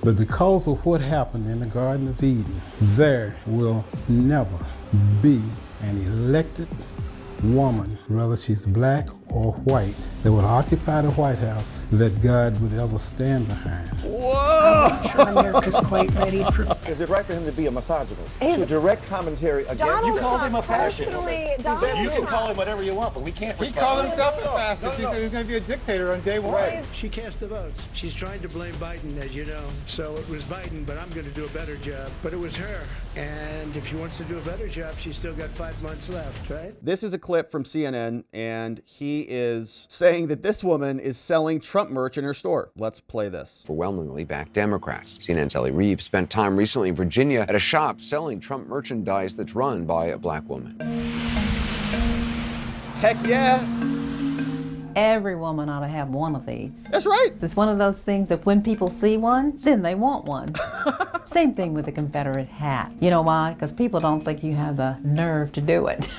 But because of what happened in the Garden of Eden, there will never be an elected woman, whether she's black or white, that will occupy the White House that God would ever stand behind. Whoa! I'm not sure America's quite ready for... Is it right for him to be a misogynist? To direct commentary against... Donald You called him a fascist. You can call him whatever you want, but we can't He called himself a fascist. He said he's going to be a dictator on day one. Right. She cast the votes. She's trying to blame Biden, as you know. So it was Biden, but I'm going to do a better job. But it was her. And if she wants to do a better job, she's still got 5 months left, right? This is a clip from CNN, and he is saying that this woman is selling Trump merch in her store. Let's play this. Overwhelmingly backed Democrats. CNN's Ellie Reeves spent time recently in Virginia at a shop selling Trump merchandise that's run by a black woman. Heck yeah. Every woman ought to have one of these. That's right. It's one of those things that when people see one, then they want one. Same thing with the Confederate hat. You know why? Because people don't think you have the nerve to do it.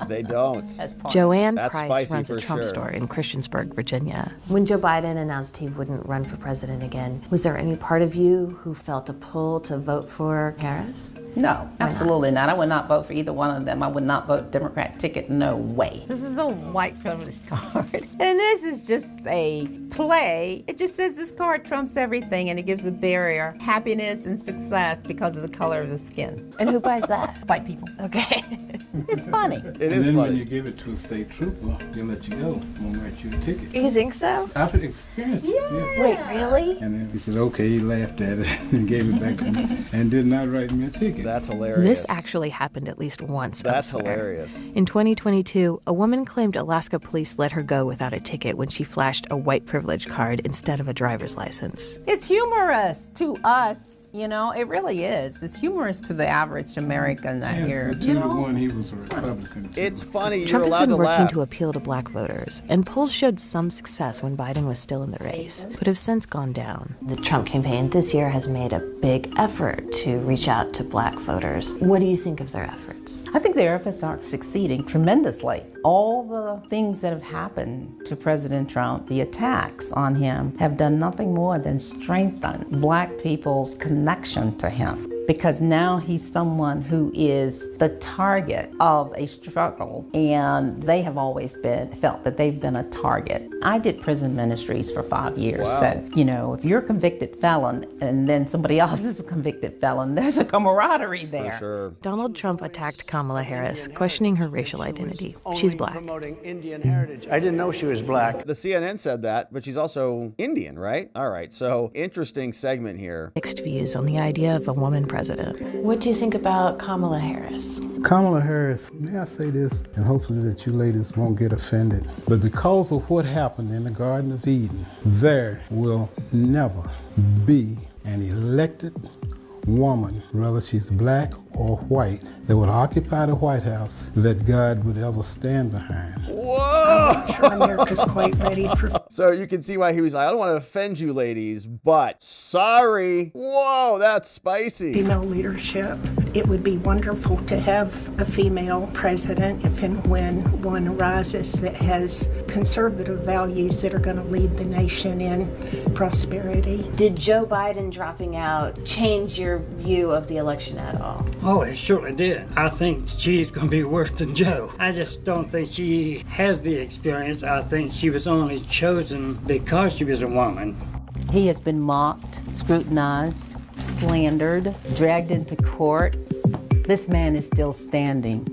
They don't. Joanne That's Price spicy runs a for Trump sure. store in Christiansburg, Virginia. When Joe Biden announced he wouldn't run for president again, was there any part of you who felt a pull to vote for Harris? No, absolutely not. I would not vote for either one of them. I would not vote Democrat ticket. No way. This is a white privilege card. And this is just a play. It just says this card trumps everything, and it gives the barrier happiness and success because of the color of the skin. And who buys that? White people. Okay. It's funny. It is And then funny. when you give it to a state trooper, they'll let you go. Won't write you a ticket. You think so? I've experienced it. Yeah. Wait, really? And then he said, okay, he laughed at it and gave it back to me and did not write me a ticket. That's hilarious. This actually happened at least once. That's elsewhere. hilarious. In 2022, a woman claimed Alaska police let her go without a ticket when she flashed a white privilege card instead of a driver's license. It's humorous to us. You know, it really is. It's humorous to the average American out here. The 2-1, he was a Republican. Too. It's funny. Trump You're has allowed been to working laugh. to appeal to black voters, and polls showed some success when Biden was still in the race, but have since gone down. The Trump campaign this year has made a big effort to reach out to black voters. What do you think of their efforts? I think their efforts are succeeding tremendously. All the things that have happened to President Trump, the attacks on him, have done nothing more than strengthen black people's connection to him. Because now he's someone who is the target of a struggle, and they have always felt that they've been a target. I did prison ministries for 5 years, Wow. so, you know, if you're a convicted felon and then somebody else is a convicted felon, there's a camaraderie there. For sure. Donald Trump attacked Kamala Harris, questioning her racial identity. She's black. Promoting Indian heritage. I didn't know she was black. The CNN said that, but she's also Indian, right? All right, so interesting segment here. Mixed views on the idea of a woman president. What do you think about Kamala Harris? Kamala Harris, may I say this, and hopefully that you ladies won't get offended, but because of what happened in the Garden of Eden, there will never be an elected woman, whether she's black or white, that will occupy the White House that God would ever stand behind. Whoa! I'm not sure America's quite ready for... So you can see why he was like, I don't want to offend you ladies, but sorry. Whoa, that's spicy. female leadership. It would be wonderful to have a female president if and when one arises that has conservative values that are going to lead the nation in prosperity. Did Joe Biden dropping out change your view of the election at all? Oh, it surely did. I think she's going to be worse than Joe. I just don't think she has the experience. I think she was only chosen because she was a woman. He has been mocked, scrutinized, slandered, dragged into court. This man is still standing,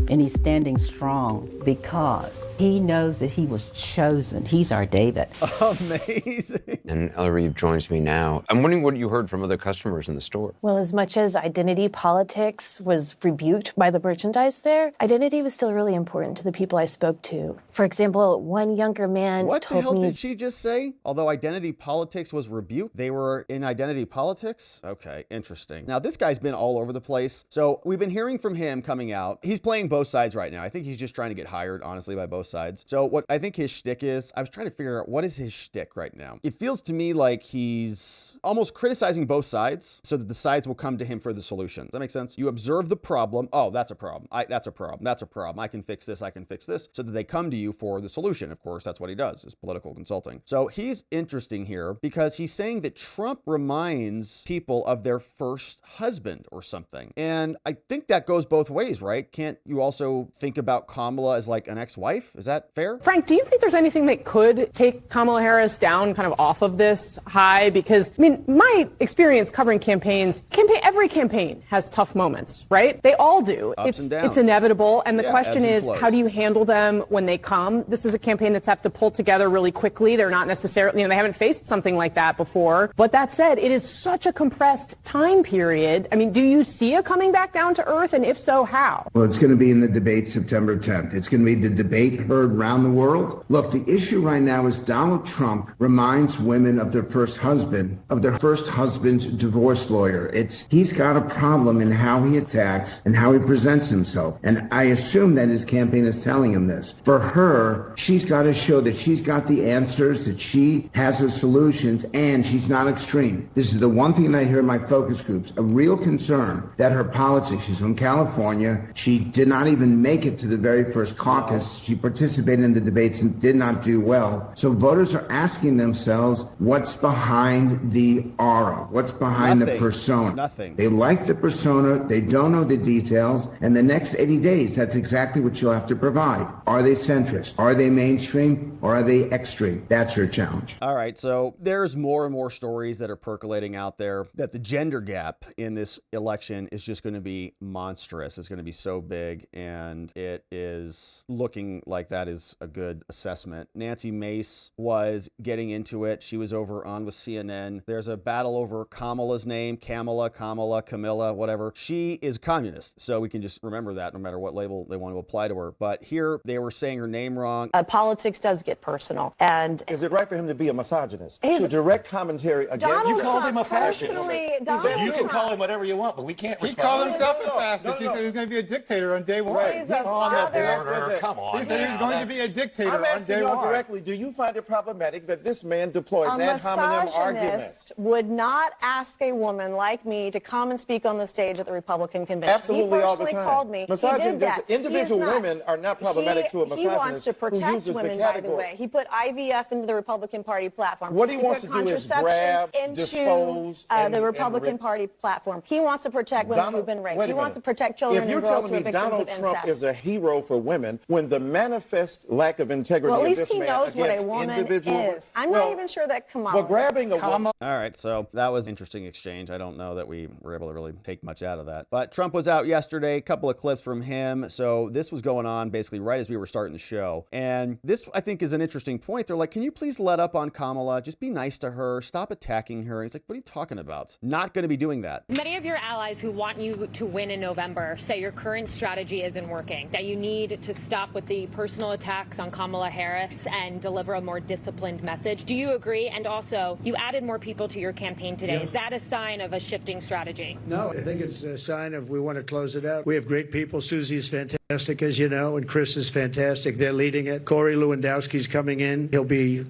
and he's standing strong because he knows that he was chosen. He's our David. Amazing. And Ellie Reeve joins me now. I'm wondering what you heard from other customers in the store. Well, as much as identity politics was rebuked by the merchandise there, identity was still really important to the people I spoke to. For example, one younger man What the told hell me... did she just say? Although identity politics was rebuked, they were in identity politics? Okay, interesting. Now, this guy's been all over the place. So we've been hearing from him coming out. He's playing both both sides right now. I think he's just trying to get hired, honestly, by both sides. So what I think his shtick is, I was trying to figure out what is his shtick right now. It feels to me like he's almost criticizing both sides so that the sides will come to him for the solution. Does that make sense? You observe the problem. Oh, that's a problem. That's a problem. That's a problem. I can fix this. I can fix this. So that they come to you for the solution. Of course, that's what he does, is political consulting. So he's interesting here because he's saying that Trump reminds people of their first husband or something. And I think that goes both ways, right? Can't you also think about Kamala as like an ex-wife? Is that fair? Frank, do you think there's anything that could take Kamala Harris down kind of off of this high? Because, I mean, my experience covering campaigns, every campaign has tough moments, right? They all do. Ups and downs. It's inevitable. And the question is, flows. how do you handle them when they come? This is a campaign that's have to pull together really quickly. They're not necessarily, they haven't faced something like that before. But that said, it is such a compressed time period. I mean, do you see it coming back down to earth? And if so, how? Well, it's going to be in the debate September 10th. It's going to be the debate heard around the world. Look, the issue right now is Donald Trump reminds women of their first husband, of their first husband's divorce lawyer. He's got a problem in how he attacks and how he presents himself. And I assume that his campaign is telling him this. For her, she's got to show that she's got the answers, that she has the solutions, and she's not extreme. This is the one thing that I hear in my focus groups, a real concern that her politics, she's from California, she did not even make it to the very first caucus. She participated in the debates and did not do well. So voters are asking themselves, what's behind the aura? What's behind the persona? Nothing. They like the persona, they don't know the details, and the next 80 days, that's exactly what you'll have to provide. Are they centrist? Are they mainstream? Or are they extreme? That's your challenge. All right, so there's more and more stories that are percolating out there that the gender gap in this election is just going to be monstrous. It's going to be so big, and it is looking like that is a good assessment. Nancy Mace was getting into it. She was over on with CNN. There's a battle over Kamala's name, Kamala, Camilla, whatever. She is communist, so we can just remember that no matter what label they want to apply to her. But here they were saying her name wrong. Politics does get personal. And is it right for him to be a misogynist? To direct commentary against... You called him a fascist. You can call him whatever you want, but we can't respond. He called himself a fascist. He said he was going to be a dictator on day one. Right. He's on the border. Come on. He said he was going to be a dictator on day one. I'm asking y'all directly, do you find it problematic that this man deploys ad hominem arguments? Would not ask a woman like me to come and speak on the stage at the Republican convention. Absolutely, all the time. He personally called me. Individual women are not problematic to a misogynist. He wants to protect women, by the way. He put IVF into the Republican Party platform. What he wants to do is grab, dispose, the Republican Party platform. He wants to protect women who've been raped. He wants to protect children and girls who are victims of incest. If you're telling me Donald Trump is a hero for women, when the manifest lack of integrity of this man against individual... Well, at least he knows what a woman is. I'm not even sure that Kamala is. Grabbing a woman... All right, so that was an interesting exchange. I don't know that we were able to really take much out of that. But Trump was out yesterday, a couple of clips from him. So this was going on basically right as we were starting the show. And this, I think, is an interesting point. They're like, can you please let up on Kamala? Just be nice to her. Stop attacking her. And he's like, what are you talking about? Not going to be doing that. Many of your allies who want you to win in November say your current strategy isn't working, that you need to stop with the personal attacks on Kamala Harris and deliver a more disciplined message. Do you agree? And also, you added more people to your campaign today. Yeah. Is that a sign of a shifting strategy? No, I think it's a sign of we want to close it out. We have great people. Susie's fantastic, as you know, and Chris is fantastic. They're leading it. Corey Lewandowski's coming in. He'll be,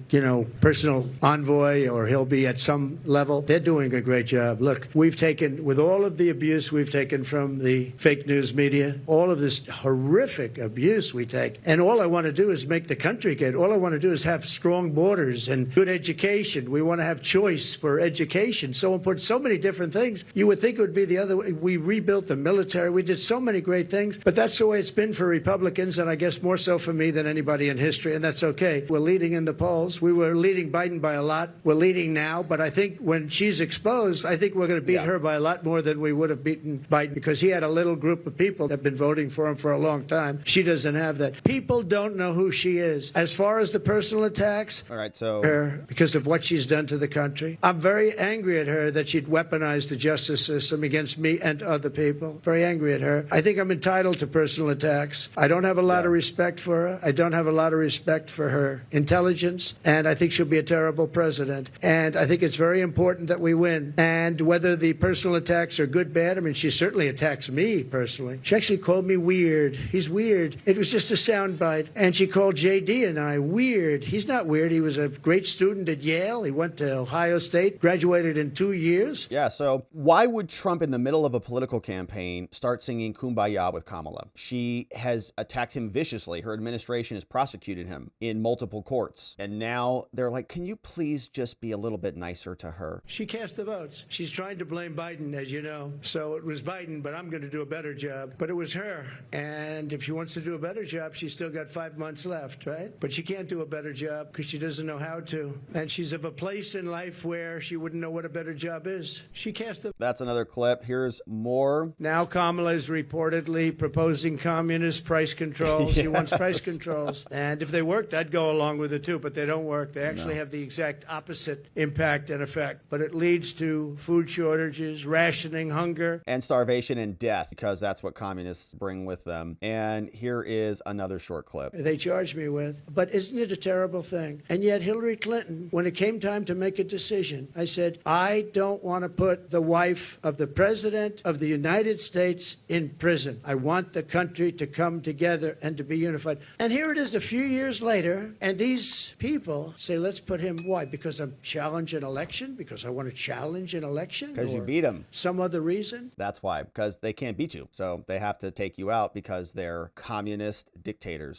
personal envoy, or he'll be at some level. They're doing a great job. Look, we've taken, with all of the abuse we've taken from the fake news media, all of this horrific abuse we take, and all I want to do is make the country good. All I want to do is have strong borders and good education. We want to have choice for education. So important. So many different things. You would think it would be the other way. We rebuilt the military. We did so many great things, but that's the way it's been for Republicans, and I guess more so for me than anybody in history, and that's okay. We're leading in the polls. We were leading Biden by a lot. We're leading now, but I think when she's exposed, I think we're going to beat her by a lot more than we would have beaten Biden, because he had a little group of people that have been voting for him for a long time. She doesn't have that. People don't know who she is. As far as the personal attacks, all right, so her, because of what she's done to the country, I'm very angry at her that she'd weaponized the justice system against me and other people. Very angry at her. I think I'm entitled to personal attacks. I don't have a lot of respect for her. I don't have a lot of respect for her intelligence, and I think she'll be a terrible president. And I think it's very important that we win. And whether the personal attacks are good, bad, I mean, she certainly attacks me personally. She actually called me weird. He's weird. It was just a soundbite. And she called JD and I weird. He's not weird. He was a great student at Yale. He went to Ohio State, graduated in 2 years. Yeah, so why would Trump in the middle of a political campaign start singing Kumbaya with Kamala? She has attacked him viciously. Her administration has prosecuted him in multiple courts. And now they're like, can you please just be a little bit nicer to her? She cast the votes. She's trying to blame Biden, as you know. So it was Biden, but I'm going to do a better job. But it was her. And if she wants to do a better job, she's still got 5 months left, right? But she can't do a better job because she doesn't know how to. And she's of a place in life where she wouldn't know what a better job is. She cast the... That's another clip. Here's more. Now Kamala is reportedly proposing communist price controls. Yes. She wants price controls. And if they worked, I'd go along with it too, but they don't work. They actually have the exact opposite impact and effect. But it leads to food shortages, rationing, hunger. And starvation and death, because that's what communists bring with them. And here is another short clip. They charged me with, but isn't it a terrible thing? And yet Hillary Clinton, when it came time to make a decision, I said, I don't want to put the wife of the President of the United States in prison. I want the country to come together and to be unified. And here it is a few years later, and these people say, let's put him, why? Because I'm challenging an election? Because I want to challenge an election? Because you beat him. Some other reason? That's why, because they can't beat you. So they have to take you out because they're communist dictators.